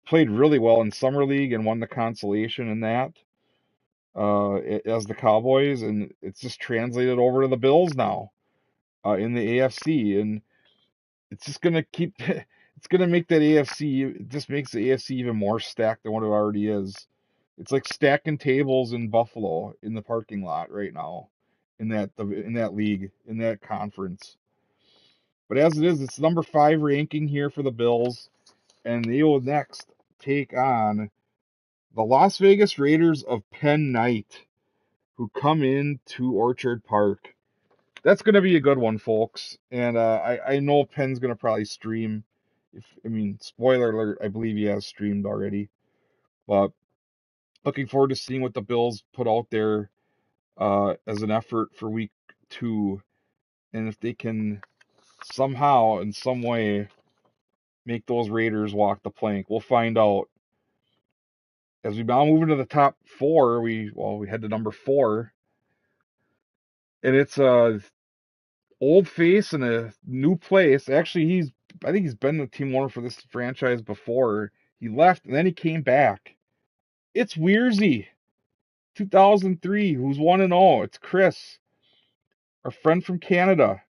Played really well in Summer League and won the consolation in that. as the Cowboys, and it's just translated over to the Bills now in the AFC, and it's just gonna keep. It's gonna make that AFC. It just makes the AFC even more stacked than what it already is. It's like stacking tables in Buffalo in the parking lot right now, in that league, in that conference. But as it is, it's number 5 ranking here for the Bills, and they will next take on the Las Vegas Raiders of Penn Knight, who come in to Orchard Park. That's going to be a good one, folks. And I know Penn's going to probably stream. Spoiler alert, I believe he has streamed already. But looking forward to seeing what the Bills put out there as an effort for week 2. And if they can somehow, in some way, make those Raiders walk the plank. We'll find out. As we now move into the top 4, we head to number 4. And it's a old face in a new place. Actually, I think he's been the team owner for this franchise before. He left and then he came back. It's Weirzy, 2003, who's 1-0. It's Chris, our friend from Canada,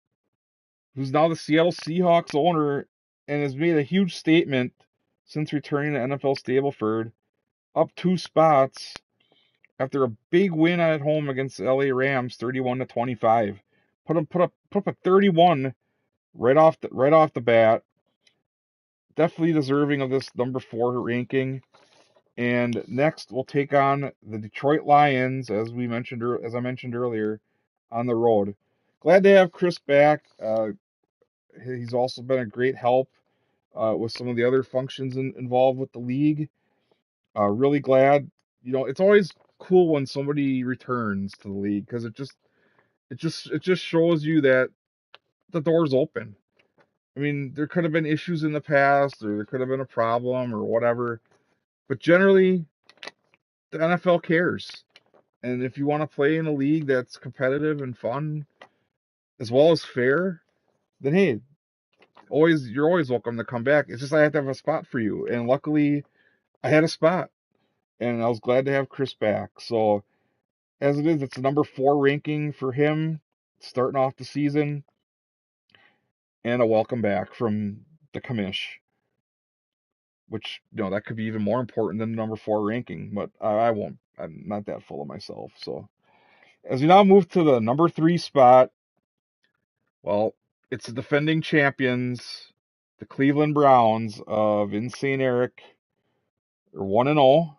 who's now the Seattle Seahawks owner and has made a huge statement since returning to NFL Stableford, up 2 spots after a big win at home against the LA Rams, 31-25. Put up a 31 right off the bat. Definitely deserving of this number 4 ranking. And next, we'll take on the Detroit Lions, as I mentioned earlier, on the road. Glad to have Chris back. He's also been a great help with some of the other functions involved with the league. Really glad. It's always cool when somebody returns to the league because it just shows you that the door's open. There could have been issues in the past, or there could have been a problem, or whatever. But generally, the NFL cares. And if you want to play in a league that's competitive and fun, as well as fair, then hey, you're always welcome to come back. It's just I have to have a spot for you. And luckily, I had a spot. And I was glad to have Chris back. So, as it is, it's a number 4 ranking for him, starting off the season. And a welcome back from the commish. Which, that could be even more important than the number 4 ranking, but I won't. I'm not that full of myself. So, as we now move to the number 3 spot, well, it's the defending champions, the Cleveland Browns of Insane Eric. They're 1-0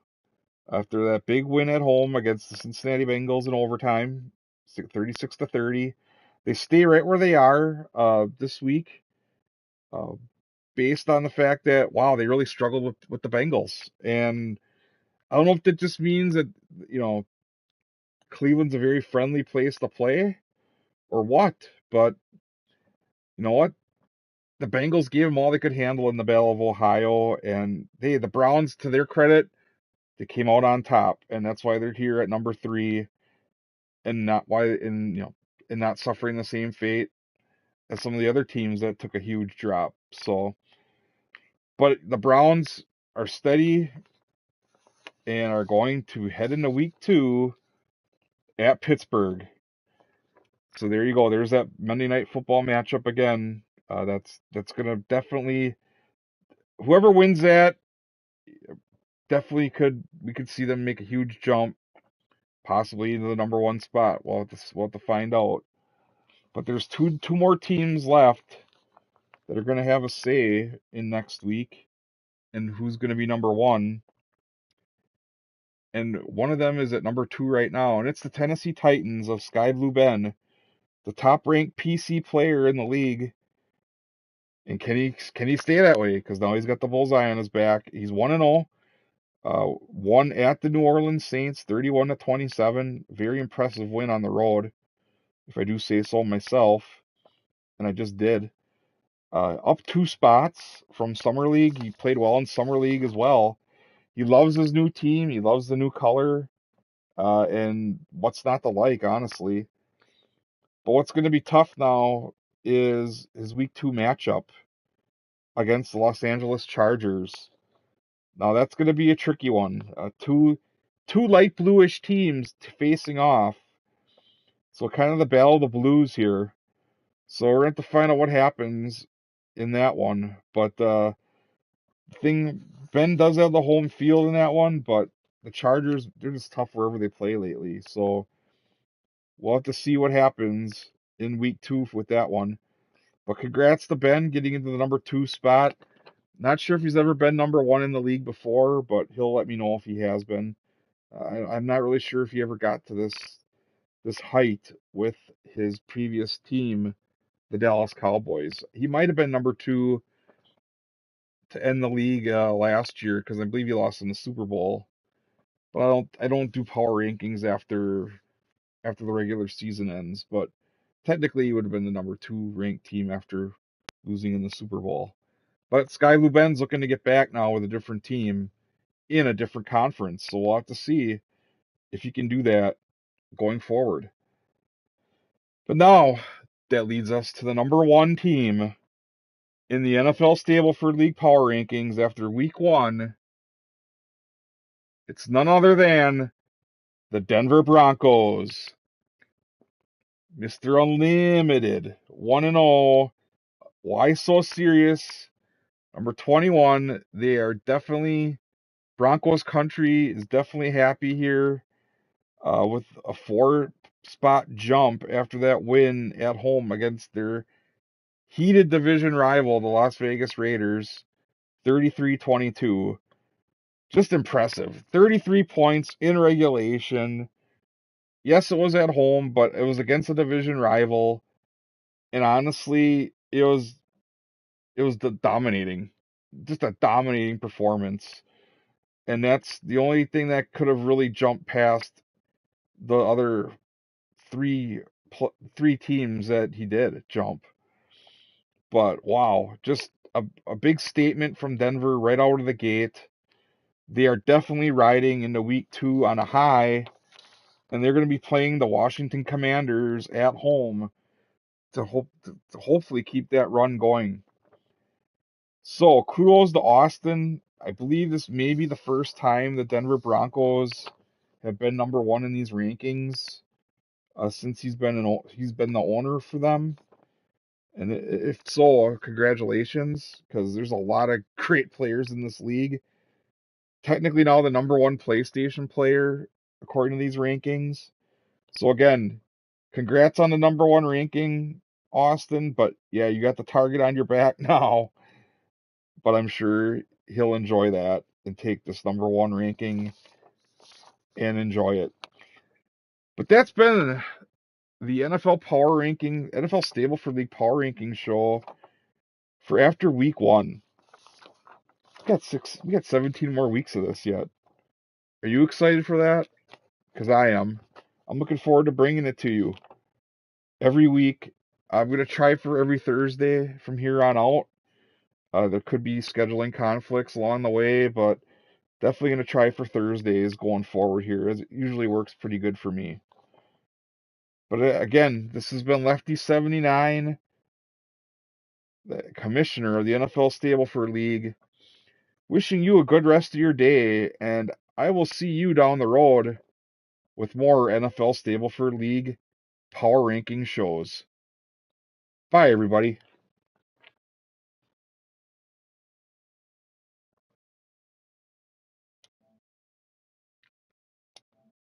after that big win at home against the Cincinnati Bengals in overtime, 36-30. They stay right where they are this week. Based on the fact that, wow, they really struggled with the Bengals. And I don't know if that just means that, Cleveland's a very friendly place to play or what, but you know what? The Bengals gave them all they could handle in the Battle of Ohio, and the Browns, to their credit, they came out on top, and that's why they're here at number 3, and not suffering the same fate as some of the other teams that took a huge drop. So, but the Browns are steady and are going to head into week 2 at Pittsburgh. So there you go. There's that Monday Night Football matchup again. That's gonna definitely, whoever wins that, definitely we could see them make a huge jump, possibly into the number 1 spot. We'll have to find out. But there's two more teams left that are gonna have a say in next week and who's gonna be number 1. And one of them is at number 2 right now, and it's the Tennessee Titans of Sky Blue Ben, the top-ranked PC player in the league. And can he stay that way? Because now he's got the bullseye on his back. He's 1-0. Won at the New Orleans Saints, 31-27. Very impressive win on the road, if I do say so myself. And I just did. Up 2 spots from Summer League. He played well in Summer League as well. He loves his new team. He loves the new color. And what's not to like, honestly. But what's going to be tough now is his week 2 matchup against the Los Angeles Chargers. Now that's going to be a tricky one. two light bluish teams facing off. So kind of the battle of the blues here. So we're going to have to find out what happens in that one. But Ben does have the home field in that one, but the Chargers, they're just tough wherever they play lately. So we'll have to see what happens in week 2 with that one. But congrats to Ben getting into the number 2 spot. Not sure if he's ever been number 1 in the league before, but he'll let me know if he has been. I'm not really sure if he ever got to this height with his previous team, the Dallas Cowboys. He might have been number 2 to end the league last year because I believe he lost in the Super Bowl. But I don't do power rankings after the regular season ends. But technically, he would have been the number 2 ranked team after losing in the Super Bowl. But Sky Blue Ben's looking to get back now with a different team in a different conference. So we'll have to see if he can do that going forward. But now that leads us to the number 1 team in the NFL Stableford League power rankings after week 1. It's none other than the Denver Broncos. Mr. Unlimited, 1-0. Why so serious? Number 21, they are definitely, Broncos country is definitely happy here with a 4-spot jump after that win at home against their heated division rival, the Las Vegas Raiders, 33-22. Just impressive. 33 points in regulation. Yes, it was at home, but it was against a division rival. And honestly, it was the dominating, just a dominating performance. And that's the only thing that could have really jumped past the other three three teams that he did jump. But wow, just a big statement from Denver right out of the gate. They are definitely riding into week 2 on a high, and they're going to be playing the Washington Commanders at home to hopefully keep that run going. So kudos to Austin. I believe this may be the first time the Denver Broncos have been number 1 in these rankings since he's been the owner for them. And if so, congratulations, because there's a lot of great players in this league. Technically now the number 1 PlayStation player according to these rankings. So again, congrats on the number 1 ranking, Austin. But yeah, you got the target on your back now. But I'm sure he'll enjoy that and take this number 1 ranking and enjoy it. But that's been the NFL Stableford League power ranking show for after week 1. We got 17 more weeks of this yet. Are you excited for that? Because I am. I'm looking forward to bringing it to you every week. I'm going to try for every Thursday from here on out. There could be scheduling conflicts along the way, but definitely going to try for Thursdays going forward here, as it usually works pretty good for me. But again, this has been Lefty79, the commissioner of the NFL Stableford League, wishing you a good rest of your day, and I will see you down the road with more NFL Stableford League power ranking shows. Bye, everybody.